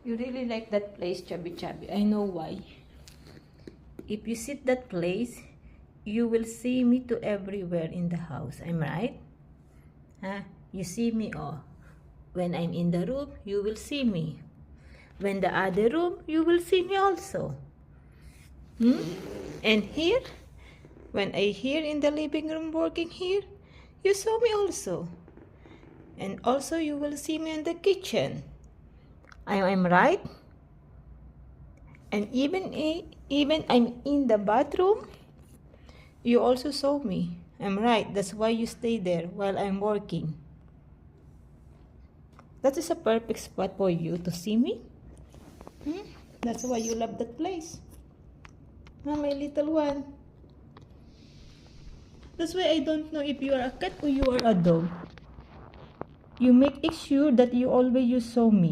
You really like that place, Chubby Chubby. I know why. If you sit that place, you will see me to everywhere in the house. I'm right? Huh? You see me, oh. When I'm in the room, you will see me. When the other room, you will see me also. And here, when I here in the living room working here, you saw me also. And also you will see me in the kitchen. I'm right? And even I'm in the bathroom, you also saw me. I'm right. That's why you stay there while I'm working. That is a perfect spot for you to see me. That's why you love that place. My little one. That's why I don't know if you are a cat or you are a dog. You make it sure that you always saw me.